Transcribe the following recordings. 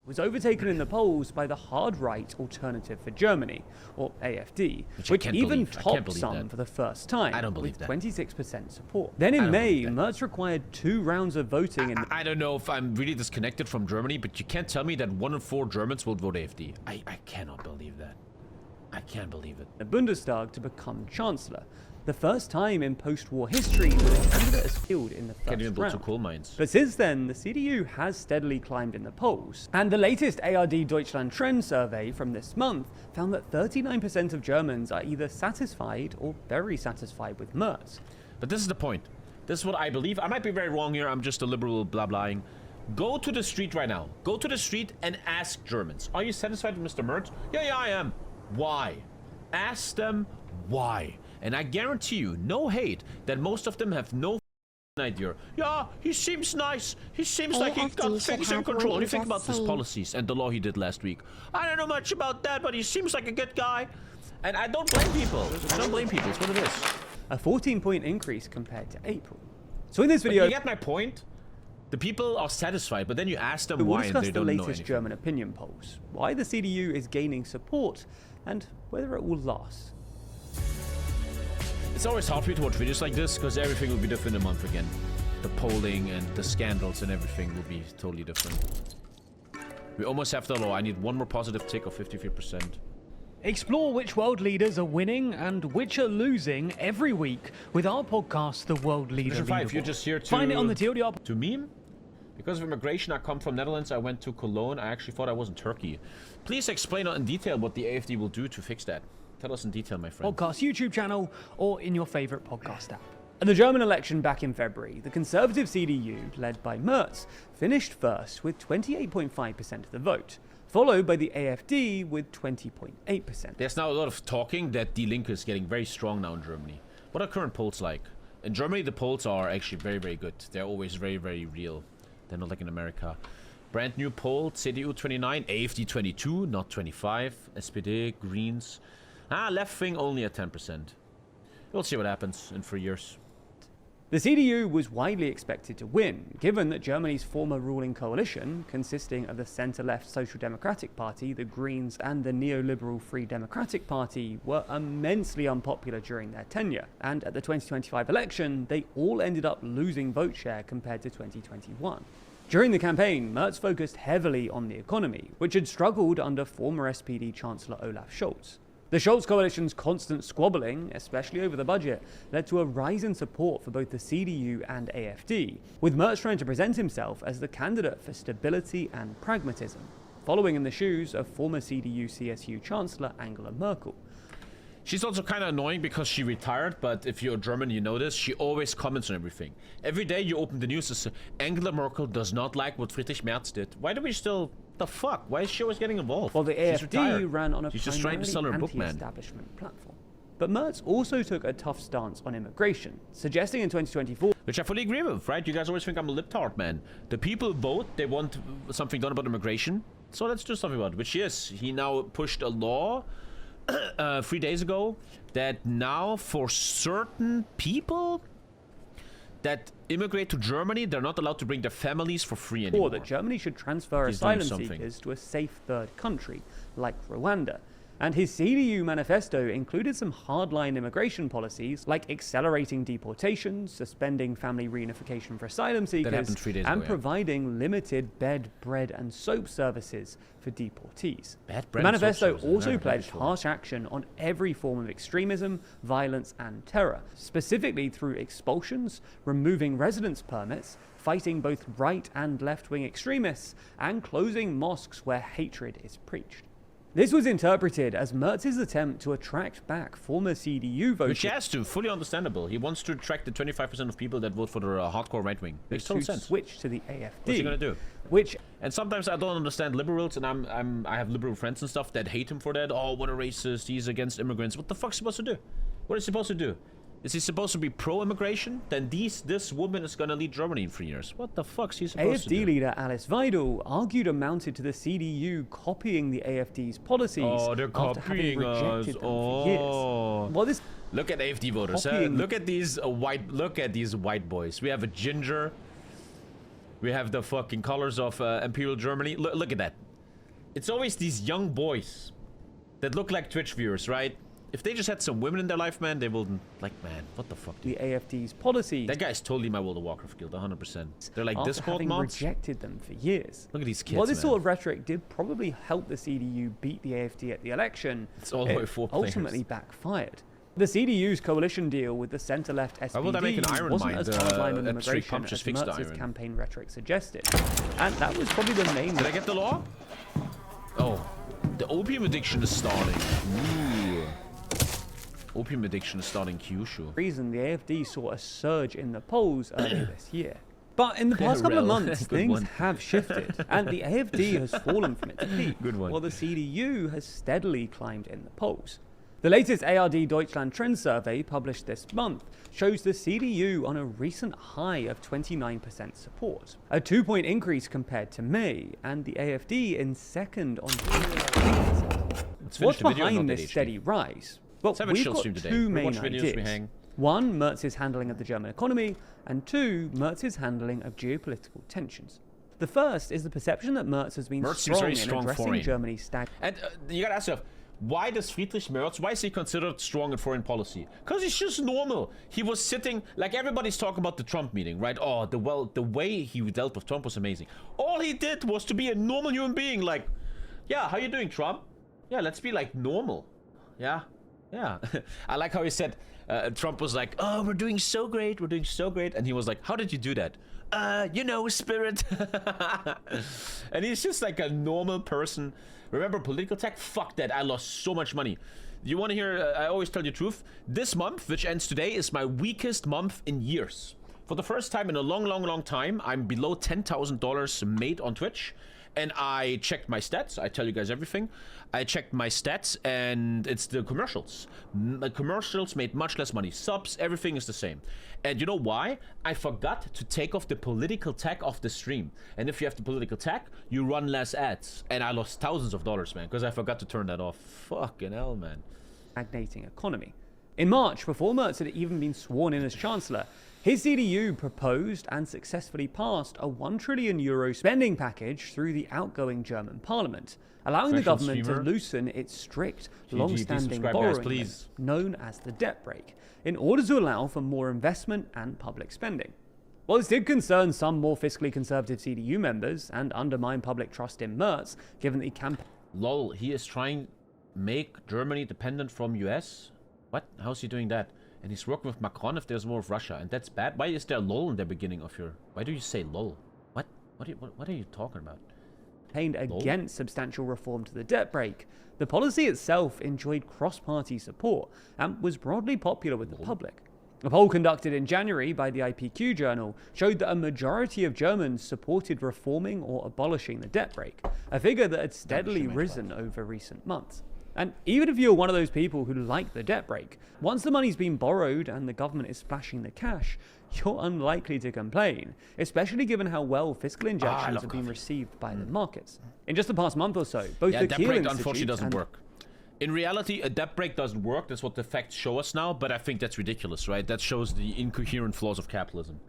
was overtaken in the polls by the hard-right Alternative for Germany, or AfD, which even topped some for the first time, with 26% support. Then in May, Merz required 2 rounds of voting. I don't know if I'm really disconnected from Germany, but you can't tell me that 1 in 4 Germans will vote AfD. I cannot believe that. I can't believe it. The Bundestag to become Chancellor. The first time in post-war history that a candidate has failed in the first round. Coal mines. But since then, the CDU has steadily climbed in the polls. And the latest ARD Deutschland Trend survey from this month found that 39% of Germans are either satisfied or very satisfied with Merz. But this is the point. This is what I believe. I might be very wrong here. I'm just a liberal blah-blahing. Go to the street right now. Go to the street and ask Germans. Are you satisfied with Mr. Merz? Yeah, I am. Why? Ask them why. And I guarantee you, no hate, that most of them have no idea. Yeah, he seems nice. He seems like he got things in control. You think about his policies and the law he did last week. I don't know much about that, but he seems like a good guy. And I don't blame people. I don't blame people. It's what it is. A 14-point increase compared to April. So in this video... But you get my point? The people are satisfied, but then you ask them why and they don't know anything. We'll discuss the latest German opinion polls, why the CDU is gaining support, and whether it will last. It's always hard for me to watch videos like this because everything will be different in a month again. The polling and the scandals and everything will be totally different. We almost have the law. I need one more positive tick of 53%. Explore which world leaders are winning and which are losing every week with our podcast, The World Leader Leaderboard. You're just here to... Find it on the TLDR... To meme? Because of immigration, I come from Netherlands. I went to Cologne. I actually thought I was in Turkey. Please explain in detail what the AfD will do to fix that. Tell us in detail, my friend. Podcast YouTube channel or in your favorite podcast app. At the German election back in February, the conservative CDU, led by Merz, finished first with 28.5% of the vote, followed by the AfD with 20.8%. There's now a lot of talking that Die Linke is getting very strong now in Germany. What are current polls like? In Germany, the polls are actually very, very good. They're always very, very real. They're not like in America. Brand new poll, CDU 29, AfD 22, not 25, SPD, Greens. Left wing only at 10%. We'll see what happens in 3 years. The CDU was widely expected to win, given that Germany's former ruling coalition, consisting of the centre-left Social Democratic Party, the Greens, and the neoliberal Free Democratic Party, were immensely unpopular during their tenure. And at the 2025 election, they all ended up losing vote share compared to 2021. During the campaign, Merz focused heavily on the economy, which had struggled under former SPD Chancellor Olaf Scholz. The Scholz coalition's constant squabbling, especially over the budget, led to a rise in support for both the CDU and AfD, with Merz trying to present himself as the candidate for stability and pragmatism, following in the shoes of former CDU-CSU Chancellor Angela Merkel. She's also kind of annoying because she retired, but if you're German, you know this. She always comments on everything. Every day you open the news, it's Angela Merkel does not like what Friedrich Merz did. Why do we still... The fuck? Why is she always getting involved? Well, the AfD ran on a She's just trying to sell her book, man. Anti-establishment platform. But Merz also took a tough stance on immigration, suggesting in 2024... Which I fully agree with, right? You guys always think I'm a libtard, man. The people vote, they want something done about immigration. So let's do something about it, which is, he now pushed a law 3 days ago that now for certain people that immigrate to Germany, they're not allowed to bring their families for free anymore. Or that Germany should transfer asylum seekers to a safe third country, like Rwanda. And his CDU manifesto included some hardline immigration policies, like accelerating deportations, suspending family reunification for asylum seekers, and providing limited bed, bread, and soap services for deportees. The manifesto also pledged harsh action on every form of extremism, violence, and terror, specifically through expulsions, removing residence permits, fighting both right and left-wing extremists, and closing mosques where hatred is preached. This was interpreted as Merz's attempt to attract back former CDU voters. Which he has to, fully understandable. He wants to attract the 25% of people that vote for the hardcore right wing. Makes total sense. Switch to the AfD. What's he gonna do? And sometimes I don't understand liberals, and I have liberal friends and stuff that hate him for that. Oh, what a racist! He's against immigrants. What the fuck's he supposed to do? What is he supposed to do? Is he supposed to be pro-immigration? Then this woman is gonna lead Germany in 3 years. What the fuck's he supposed to do? AfD leader Alice Weidel argued amounted to the CDU copying the AfD's policies after having rejected them for years. Well, look at AfD voters. Look at these white boys. We have a ginger. We have the fucking colors of Imperial Germany. Look at that. it's always these young boys that look like Twitch viewers, right? If they just had some women in their life, man, they wouldn't, like, man, what the fuck, dude? The AfD's policies. That guy's totally my World of Warcraft guild, 100%. They're like after Discord having mods. rejected them for years. Look at these kids, While this man. sort of rhetoric did probably help the CDU beat the AfD at the election, It's all the way 4 players. ultimately backfired. The CDU's coalition deal with the centre-left SPD would I make an iron wasn't mine? as hardline on At straight immigration pump as just fix the Mertz's iron. campaign rhetoric suggested. And that was probably the main... Did I get the law? Oh, the opium addiction is starting. Ooh. Opium addiction is starting Kyushu. reason the AfD saw a surge in the polls earlier this year. But in the past couple of Rel. months, Good things one. have shifted, and the AfD has fallen from its peak, Good one. while the CDU has steadily climbed in the polls. The latest ARD Deutschland trend survey published this month shows the CDU on a recent high of 29% support, a 2-point increase compared to May, and the AfD in second on 3%. Let's finish What's the video, not behind that this HD. steady rise? Well, Let's have a we've chill got stream today. two We main watch videos, we ideas. hang. One, Mertz's handling of the German economy, and two, Mertz's handling of geopolitical tensions. The first is the perception that Merz has been Merz seems strong very in strong addressing foreign. Germany's And you gotta ask yourself, why does Friedrich Merz, why is he considered strong in foreign policy? Because he's just normal. He was sitting, like everybody's talking about the Trump meeting, right? Oh, the way he dealt with Trump was amazing. All he did was to be a normal human being, like, yeah, how you doing, Trump? Yeah, let's be like normal. Yeah, yeah. I like how he said, Trump was like, oh, we're doing so great, and he was like, how did you do that? You know, spirit. And he's just like a normal person. Remember political tech? Fuck that, I lost so much money. You want to hear, I always tell you the truth. This month, which ends today, is my weakest month in years. For the first time in a long time, I'm below $10,000 made on Twitch. And I checked my stats. I tell you guys everything. I checked my stats, and it's the commercials. The commercials made much less money. Subs, everything is the same. And you know why? I forgot to take off the political tag off the stream. And if you have the political tag, you run less ads. And I lost thousands of dollars, man, because I forgot to turn that off. Fucking hell, man. stagnating economy. In March, before Merz had even been sworn in as Chancellor, his CDU proposed and successfully passed a €1 trillion spending package through the outgoing German parliament, allowing the Threshold government streamer. to loosen its strict, GG, please long-standing subscribe, borrowing guys, please. limit, known as the debt brake, in order to allow for more investment and public spending. While this did concern some more fiscally conservative CDU members and undermine public trust in Merz, given that he campaigned Lol, he is trying to make Germany dependent from US? What? How's he doing that? And he's working with Macron if there's more of Russia, and that's bad. Why is there lol in the beginning of your... Why do you say lol? What? What are you talking about? against substantial reform to the debt brake, the policy itself enjoyed cross-party support and was broadly popular with the public. A poll conducted in January by the IPQ journal showed that a majority of Germans supported reforming or abolishing the debt brake, a figure that had steadily risen over recent months. And even if you're one of those people who like the debt brake, once the money's been borrowed and the government is splashing the cash, you're unlikely to complain, especially given how well fiscal injections have been received by the markets. In just the past month or so, both Yeah, the debt Kiel brake Institute unfortunately doesn't and work. In reality, a debt brake doesn't work. That's what the facts show us now, but I think that's ridiculous, right? That shows the incoherent flaws of capitalism.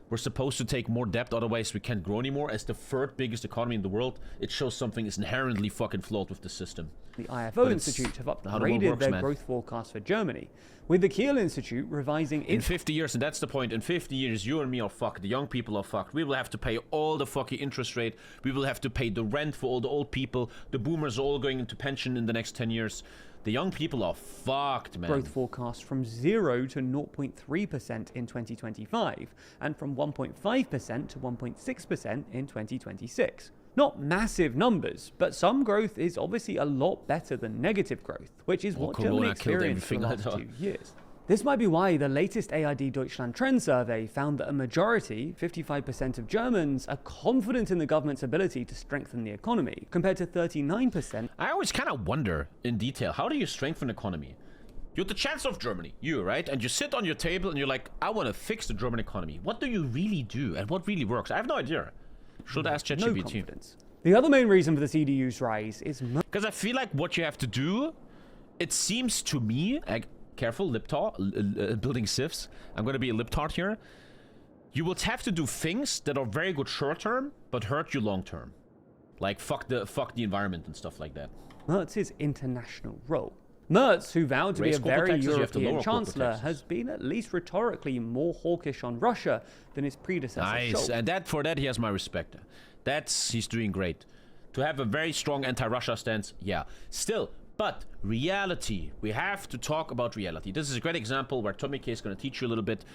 We're supposed to take more debt, otherwise we can't grow anymore. As the third biggest economy in the world, it shows something is inherently fucking flawed with the system. the IFO But it's Institute have how the world upgraded works, their man. growth forecast for Germany, with the Kiel Institute revising In its 50 years, and that's the point, in 50 years, you and me are fucked. The young people are fucked. We will have to pay all the fucking interest rate. We will have to pay the rent for all the old people. The boomers are all going into pension in the next 10 years. The young people are fucked, man. growth forecast from 0 to 0.3% in 2025 and from 1.5% to 1.6% in 2026. Not massive numbers, but some growth is obviously a lot better than negative growth, which is what Germany Corona killed experienced for the everything, last I know. 2 years. This might be why the latest ARD Deutschland trend survey found that a majority, 55% of Germans, are confident in the government's ability to strengthen the economy, compared to 39%. I always kind of wonder, in detail, how do you strengthen economy? You're the Chancellor of Germany, you, right? And you sit on your table and you're like, I want to fix the German economy. What do you really do and what really works? I have no idea. Should ask No ChatGPT. confidence. The other main reason for the CDU's rise is Because I feel like what you have to do, it seems to me, careful, liptard, building sieves. I'm going to be a liptard here. You will have to do things that are very good short term, but hurt you long term. Like, fuck the environment and stuff like that. Merz's international role. Merz, who vowed to be a very European chancellor, has been at least rhetorically more hawkish on Russia than his predecessor. Nice, and for that he has my respect. He's doing great. To have a very strong anti-Russia stance, yeah. Still, but reality. We have to talk about reality. This is a great example where TommyKay is going to teach you a little bit.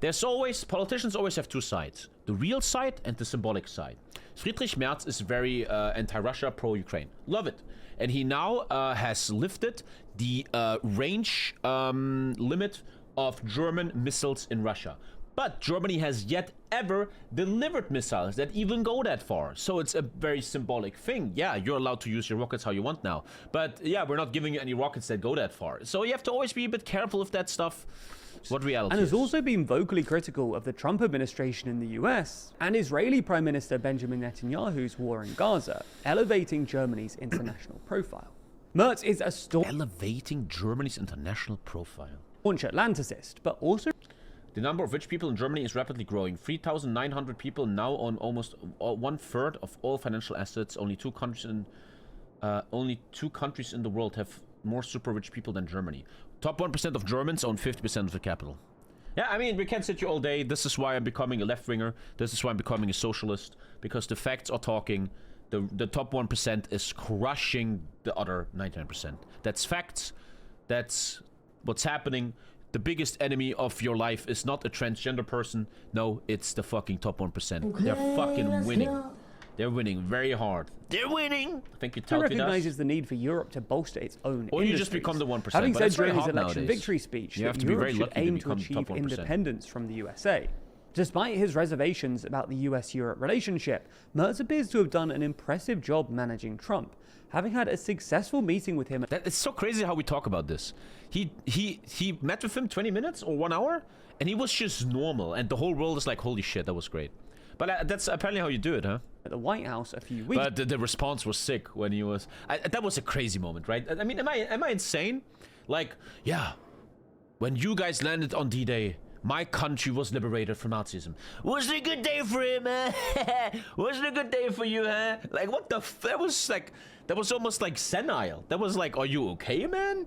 Politicians always have two sides. The real side and the symbolic side. Friedrich Merz is very anti-Russia, pro-Ukraine. Love it. And he now has lifted the range limit of German missiles in Russia. But Germany has yet ever delivered missiles that even go that far. So it's a very symbolic thing. Yeah, you're allowed to use your rockets how you want now. But yeah, we're not giving you any rockets that go that far. So you have to always be a bit careful of that stuff. What reality and has also been vocally critical of the Trump administration in the US and Israeli Prime Minister Benjamin Netanyahu's war in Gaza, elevating Germany's international profile. Merz is a elevating Germany's international profile. Staunch Atlanticist, but also the number of rich people in Germany is rapidly growing. 3,900 people now own almost 1/3 of all financial assets. Only two countries in the world have more super rich people than Germany. Top 1% of Germans own 50% of the capital. Yeah, I mean, we can't sit here all day. This is why I'm becoming a left-winger. This is why I'm becoming a socialist. Because the facts are talking. The top 1% is crushing the other 99%. That's facts. That's what's happening. The biggest enemy of your life is not a transgender person. No, it's the fucking top 1%. Okay, they're fucking winning. They're winning very hard. They're winning. Thank you, Talkidas. Recognizes the need for Europe to bolster its own Or you just become the 1%. Having said during his election victory speech you have that to be Europe very should lucky aim to to become achieve top 1%. independence from the USA. Despite his reservations about the US-Europe relationship, Merz appears to have done an impressive job managing Trump, having had a successful meeting with him. It's so crazy how we talk about this. He met with him 20 minutes or 1 hour, and he was just normal, and the whole world is like, holy shit, that was great. But that's apparently how you do it, huh? At the White House a few weeks. But the response was sick when he was. That was a crazy moment, right? I mean, am I insane? Like, yeah, when you guys landed on D-Day, my country was liberated from Nazism. Wasn't it a good day for him, huh? Wasn't it a good day for you, huh? Like, what the that was almost like senile. That was like, are you okay, man?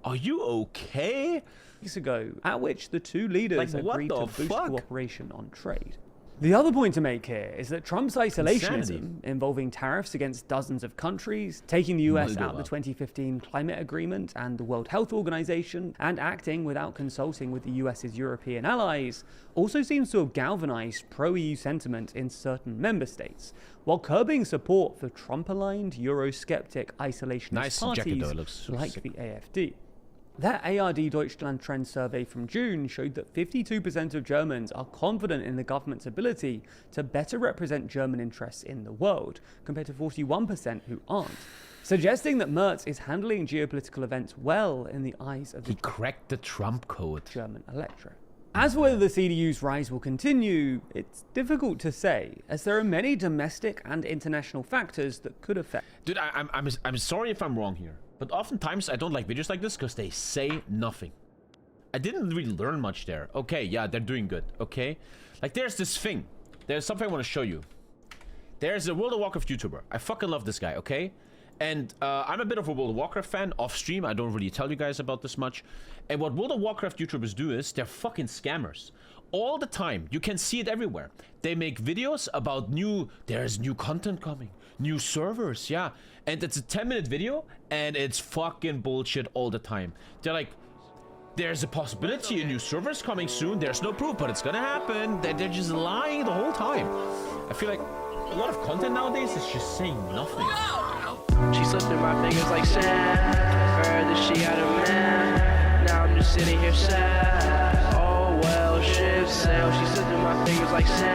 Are you okay? Weeks ago, at which the two leaders agreed to boost fuck? cooperation on trade. The other point to make here is that Trump's isolationism, Insanity. involving tariffs against dozens of countries, taking the US out of the 2015 climate agreement and the World Health Organization, and acting without consulting with the US's European allies, also seems to have galvanized pro-EU sentiment in certain member states, while curbing support for Trump-aligned Eurosceptic isolationist parties like the AfD. That ARD Deutschland Trend survey from June showed that 52% of Germans are confident in the government's ability to better represent German interests in the world, compared to 41% who aren't, suggesting that Merz is handling geopolitical events well in the eyes of the He cracked the Trump code. German electorate. As for whether the CDU's rise will continue, it's difficult to say, as there are many domestic and international factors that could affect. Dude, I'm sorry if I'm wrong here, but oftentimes I don't like videos like this because they say nothing. I didn't really learn much there. Okay, yeah, they're doing good, okay? Like, there's this thing. There's something I want to show you. There's a World of Warcraft YouTuber. I fucking love this guy, okay? And I'm a bit of a World of Warcraft fan off stream. I don't really tell you guys about this much. And what World of Warcraft YouTubers do is they're fucking scammers. All the time. You can see it everywhere. They make videos about there's new content coming. New servers, yeah. And it's a 10-minute video and it's fucking bullshit all the time. They're like, there's a possibility a new server's coming soon. There's no proof, but it's gonna happen. They're just lying the whole time. I feel like a lot of content nowadays is just saying nothing. She slipped through my fingers like sand. Heard that she had a man. Now I'm just sitting here sad. Oh well, shit sail. She slipped through my fingers like sand.